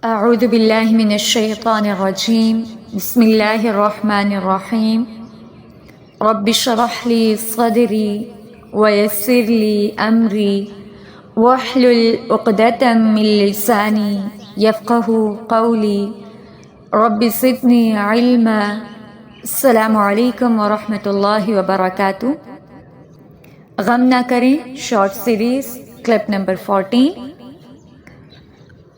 اعوذ باللہ من الشیطان الرجیم بسم اللہ الرحمن الرحیم رب اشرح لی صدری ویسر لی امری واحلل عقدۃ من لسانی یفقہوا قولی رب زدنی علما۔ السلام علیکم ورحمۃ اللہ وبرکاتہ۔ غم نہ کریں شارٹ سیریز کلپ نمبر 14۔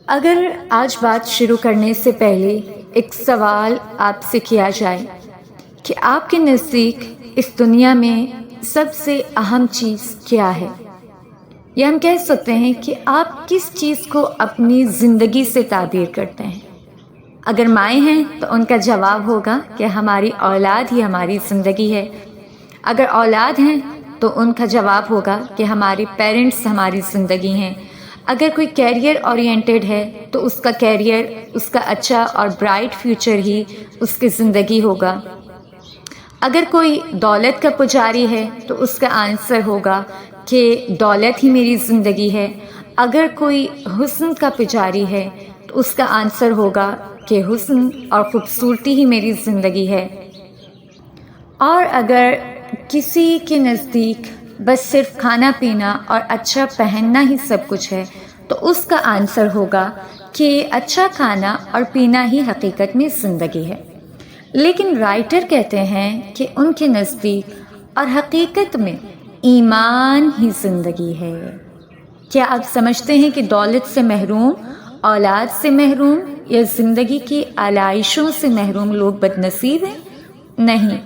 اگر آج بات شروع کرنے سے پہلے ایک سوال آپ سے کیا جائے کہ آپ کے نزدیک اس دنیا میں سب سے اہم چیز کیا ہے، یا ہم کہہ سکتے ہیں کہ آپ کس چیز کو اپنی زندگی سے تعبیر کرتے ہیں؟ اگر مائیں ہیں تو ان کا جواب ہوگا کہ ہماری اولاد ہی ہماری زندگی ہے۔ اگر اولاد ہیں تو ان کا جواب ہوگا کہ ہمارے پیرنٹس ہماری زندگی ہیں۔ اگر کوئی کیریئر اورینٹڈ ہے تو اس کا کیریئر، اس کا اچھا اور برائٹ فیوچر ہی اس کی زندگی ہوگا۔ اگر کوئی دولت کا پجاری ہے تو اس کا آنسر ہوگا کہ دولت ہی میری زندگی ہے۔ اگر کوئی حسن کا پجاری ہے تو اس کا آنسر ہوگا کہ حسن اور خوبصورتی ہی میری زندگی ہے۔ اور اگر کسی کے نزدیک بس صرف کھانا پینا اور اچھا پہننا ہی سب کچھ ہے تو اس کا آنسر ہوگا کہ اچھا کھانا اور پینا ہی حقیقت میں زندگی ہے۔ لیکن رائٹر کہتے ہیں کہ ان کے نزدیک اور حقیقت میں ایمان ہی زندگی ہے۔ کیا آپ سمجھتے ہیں کہ دولت سے محروم، اولاد سے محروم یا زندگی کی آلائشوں سے محروم لوگ بد نصیب ہیں؟ نہیں،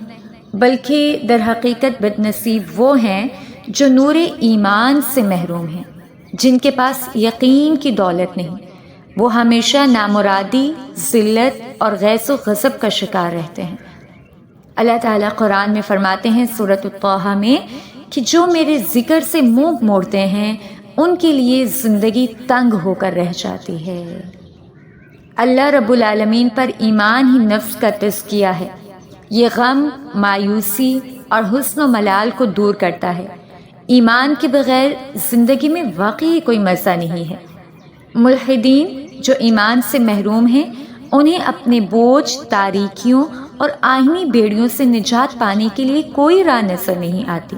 بلکہ در حقیقت بد نصیب وہ ہیں جو نور ایمان سے محروم ہیں، جن کے پاس یقین کی دولت نہیں۔ وہ ہمیشہ نامرادی، ذلت اور غیظ و غضب کا شکار رہتے ہیں۔ اللہ تعالیٰ قرآن میں فرماتے ہیں سورۃ الطٰہٰ میں کہ جو میرے ذکر سے منہ موڑتے ہیں ان کے لیے زندگی تنگ ہو کر رہ جاتی ہے۔ اللہ رب العالمین پر ایمان ہی نفس کا تزکیہ ہے۔ یہ غم، مایوسی اور حسن و ملال کو دور کرتا ہے۔ ایمان کے بغیر زندگی میں واقعی کوئی مزہ نہیں ہے۔ ملحدین جو ایمان سے محروم ہیں انہیں اپنے بوجھ، تاریکیوں اور آئینی بیڑیوں سے نجات پانے کے لیے کوئی راہ نظر نہیں آتی۔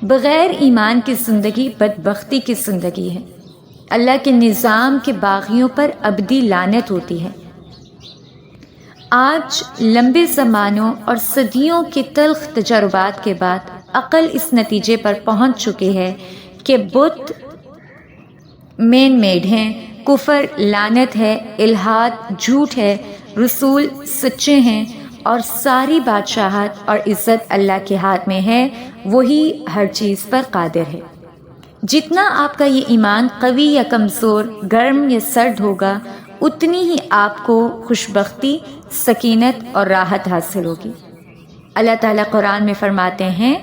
بغیر ایمان کی زندگی بدبختی کی زندگی ہے۔ اللہ کے نظام کے باغیوں پر ابدی لعنت ہوتی ہے۔ آج لمبے زمانوں اور صدیوں کے تلخ تجربات کے بعد عقل اس نتیجے پر پہنچ چکی ہے کہ بت مین میڈ ہیں، کفر لعنت ہے، الحاد جھوٹ ہے، رسول سچے ہیں اور ساری بادشاہت اور عزت اللہ کے ہاتھ میں ہے، وہی ہر چیز پر قادر ہے۔ جتنا آپ کا یہ ایمان قوی یا کمزور، گرم یا سرد ہوگا، اتنی ہی آپ کو خوشبختی، سکینت اور راحت حاصل ہوگی۔ اللہ تعالیٰ قرآن میں فرماتے ہیں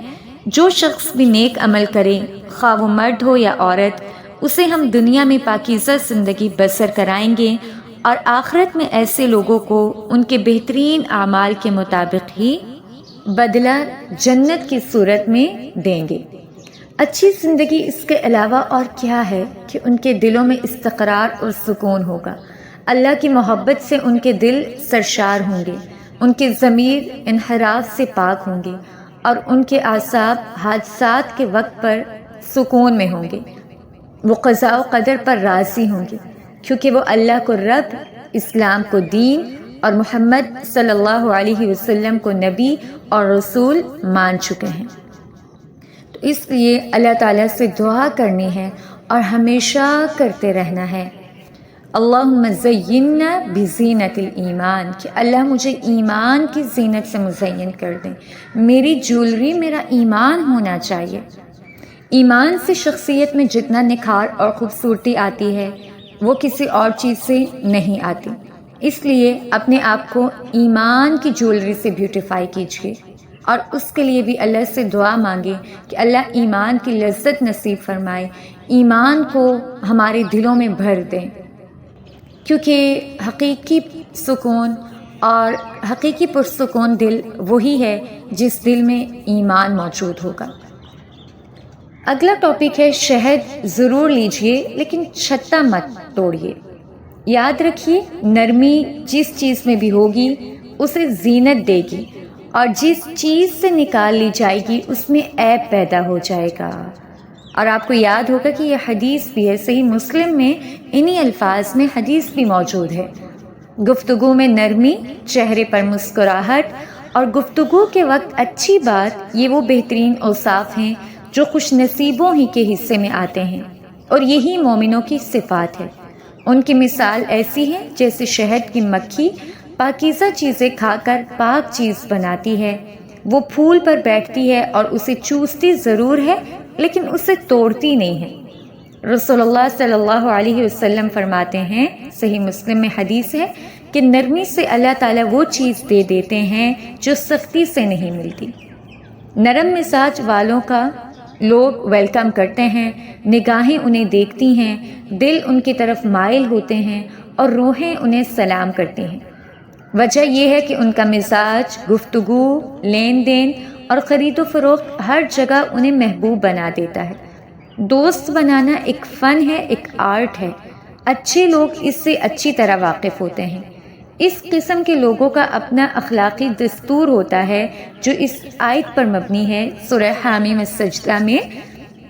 جو شخص بھی نیک عمل کرے، خواہ وہ مرد ہو یا عورت، اسے ہم دنیا میں پاکیزہ زندگی بسر کرائیں گے اور آخرت میں ایسے لوگوں کو ان کے بہترین اعمال کے مطابق ہی بدلہ جنت کی صورت میں دیں گے۔ اچھی زندگی اس کے علاوہ اور کیا ہے کہ ان کے دلوں میں استقرار اور سکون ہوگا۔ اللہ کی محبت سے ان کے دل سرشار ہوں گے، ان کے ضمیر انحراف سے پاک ہوں گے اور ان کے اعصاب حادثات کے وقت پر سکون میں ہوں گے۔ وہ قضاء و قدر پر راضی ہوں گے کیونکہ وہ اللہ کو رب، اسلام کو دین اور محمد صلی اللہ علیہ وسلم کو نبی اور رسول مان چکے ہیں۔ تو اس لیے اللہ تعالیٰ سے دعا کرنی ہے اور ہمیشہ کرتے رہنا ہے، اللہم زیننا بزینت الایمان، کہ اللہ مجھے ایمان کی زینت سے مزین کر دیں۔ میری جولری میرا ایمان ہونا چاہیے۔ ایمان سے شخصیت میں جتنا نکھار اور خوبصورتی آتی ہے وہ کسی اور چیز سے نہیں آتی۔ اس لیے اپنے آپ کو ایمان کی جولری سے بیوٹیفائی کیجیے اور اس کے لیے بھی اللہ سے دعا مانگے کہ اللہ ایمان کی لذت نصیب فرمائے، ایمان کو ہمارے دلوں میں بھر دیں، کیونکہ حقیقی سکون اور حقیقی پرسکون دل وہی ہے جس دل میں ایمان موجود ہوگا۔ اگلا ٹاپک ہے شہد ضرور لیجئے لیکن چھتا مت توڑیے۔ یاد رکھیے نرمی جس چیز میں بھی ہوگی اسے زینت دے گی، اور جس چیز سے نکال لی جائے گی اس میں عیب پیدا ہو جائے گا۔ اور آپ کو یاد ہوگا کہ یہ حدیث بھی ہے، صحیح مسلم میں انہی الفاظ میں حدیث بھی موجود ہے، گفتگو میں نرمی، چہرے پر مسکراہٹ اور گفتگو کے وقت اچھی بات، یہ وہ بہترین اوصاف ہیں جو خوش نصیبوں ہی کے حصے میں آتے ہیں، اور یہی مومنوں کی صفات ہے۔ ان کی مثال ایسی ہے جیسے شہد کی مکھی پاکیزہ چیزیں کھا کر پاک چیز بناتی ہے، وہ پھول پر بیٹھتی ہے اور اسے چوستی ضرور ہے لیکن اسے توڑتی نہیں ہے۔ رسول اللہ صلی اللہ علیہ وسلم فرماتے ہیں، صحیح مسلم میں حدیث ہے کہ نرمی سے اللہ تعالیٰ وہ چیز دے دیتے ہیں جو سختی سے نہیں ملتی۔ نرم مزاج والوں کا لوگ ویلکم کرتے ہیں، نگاہیں انہیں دیکھتی ہیں، دل ان کی طرف مائل ہوتے ہیں اور روحیں انہیں سلام کرتی ہیں۔ وجہ یہ ہے کہ ان کا مزاج، گفتگو، لین دین اور خرید و فروخت ہر جگہ انہیں محبوب بنا دیتا ہے۔ دوست بنانا ایک فن ہے، ایک آرٹ ہے۔ اچھے لوگ اس سے اچھی طرح واقف ہوتے ہیں۔ اس قسم کے لوگوں کا اپنا اخلاقی دستور ہوتا ہے جو اس آیت پر مبنی ہے، سورہ حامیم السجدہ میں،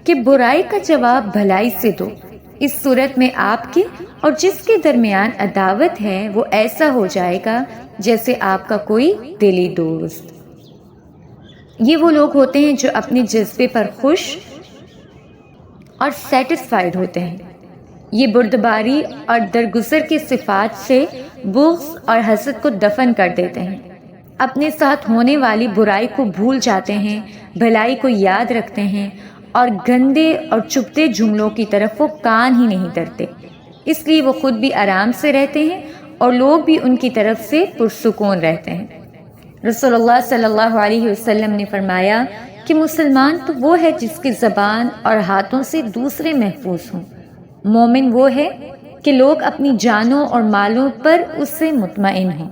کہ برائی کا جواب بھلائی سے دو۔ اس صورت میں آپ کے اور جس کے درمیان عداوت ہے وہ ایسا ہو جائے گا جیسے آپ کا کوئی دلی دوست۔ یہ وہ لوگ ہوتے ہیں جو اپنے جذبے پر خوش اور سیٹسفائیڈ ہوتے ہیں۔ یہ بردباری اور درگزر کی صفات سے بغض اور حسد کو دفن کر دیتے ہیں، اپنے ساتھ ہونے والی برائی کو بھول جاتے ہیں، بھلائی کو یاد رکھتے ہیں، اور گندے اور چبھتے جملوں کی طرف وہ کان ہی نہیں دھرتے۔ اس لیے وہ خود بھی آرام سے رہتے ہیں اور لوگ بھی ان کی طرف سے پرسکون رہتے ہیں۔ رسول اللہ صلی اللہ علیہ وسلم نے فرمایا کہ مسلمان تو وہ ہے جس کی زبان اور ہاتھوں سے دوسرے محفوظ ہوں۔ مومن وہ ہے کہ لوگ اپنی جانوں اور مالوں پر اس سے مطمئن ہوں۔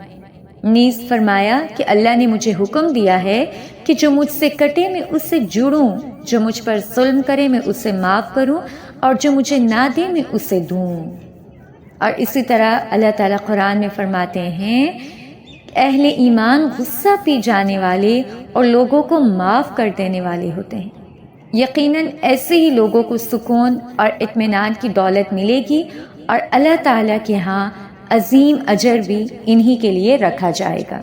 نیز فرمایا کہ اللہ نے مجھے حکم دیا ہے کہ جو مجھ سے کٹے میں اس سے جڑوں، جو مجھ پر ظلم کرے میں اسے معاف کروں، اور جو مجھے نہ دے میں اسے دوں۔ اور اسی طرح اللہ تعالیٰ قرآن میں فرماتے ہیں، اہل ایمان غصہ پی جانے والے اور لوگوں کو معاف کر دینے والے ہوتے ہیں۔ یقیناً ایسے ہی لوگوں کو سکون اور اطمینان کی دولت ملے گی، اور اللہ تعالیٰ کے ہاں عظیم اجر بھی انہی کے لیے رکھا جائے گا۔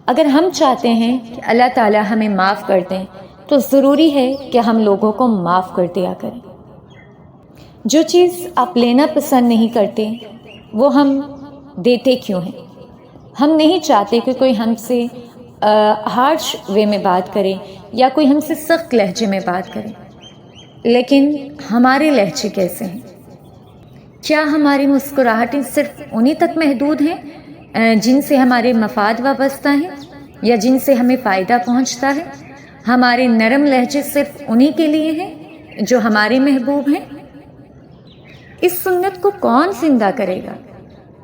اگر ہم چاہتے ہیں کہ اللہ تعالیٰ ہمیں معاف کر دیں تو ضروری ہے کہ ہم لوگوں کو معاف کر دیا کریں۔ جو چیز آپ لینا پسند نہیں کرتے وہ ہم دیتے کیوں ہیں؟ ہم نہیں چاہتے کہ کوئی ہم سے ہارش وے میں بات کرے یا کوئی ہم سے سخت لہجے میں بات کرے، لیکن ہمارے لہجے کیسے ہیں؟ کیا ہماری مسکراہٹیں صرف انہی تک محدود ہیں جن سے ہمارے مفاد وابستہ ہیں یا جن سے ہمیں فائدہ پہنچتا ہے؟ ہمارے نرم لہجے صرف انہی کے لیے ہیں جو ہمارے محبوب ہیں؟ اس سنت کو کون زندہ کرے گا؟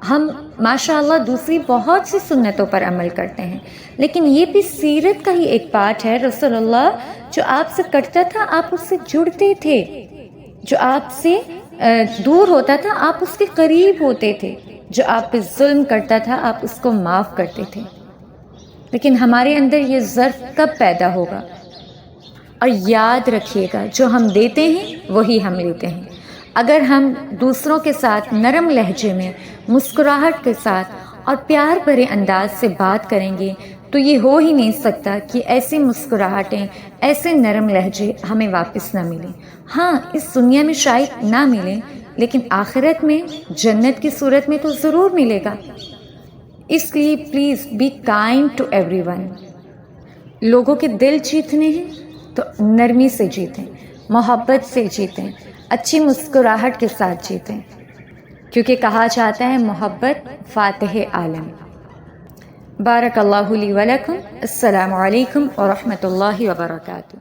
ہم ماشاءاللہ دوسری بہت سی سنتوں پر عمل کرتے ہیں، لیکن یہ بھی سیرت کا ہی ایک پارٹ ہے۔ رسول اللہ جو آپ سے کٹتا تھا آپ اس سے جڑتے تھے، جو آپ سے دور ہوتا تھا آپ اس کے قریب ہوتے تھے، جو آپ پہ ظلم کرتا تھا آپ اس کو معاف کرتے تھے۔ لیکن ہمارے اندر یہ ظرف کب پیدا ہوگا؟ اور یاد رکھیے گا، جو ہم دیتے ہیں وہی ہم لیتے ہیں۔ اگر ہم دوسروں کے ساتھ نرم لہجے میں، مسکراہٹ کے ساتھ اور پیار بھرے انداز سے بات کریں گے تو یہ ہو ہی نہیں سکتا کہ ایسی مسکراہٹیں، ایسے نرم لہجے ہمیں واپس نہ ملیں۔ ہاں، اس دنیا میں شاید نہ ملیں، لیکن آخرت میں، جنت کی صورت میں تو ضرور ملے گا۔ اس لیے please be kind to everyone. لوگوں کے دل جیتنے ہیں تو نرمی سے جیتیں، محبت سے جیتیں، اچھی مسکراہٹ کے ساتھ جیتیں، کیونکہ کہا جاتا ہے محبت فاتح عالم۔ بارک اللہ لی ولکم۔ السلام علیکم ورحمۃ اللہ وبرکاتہ۔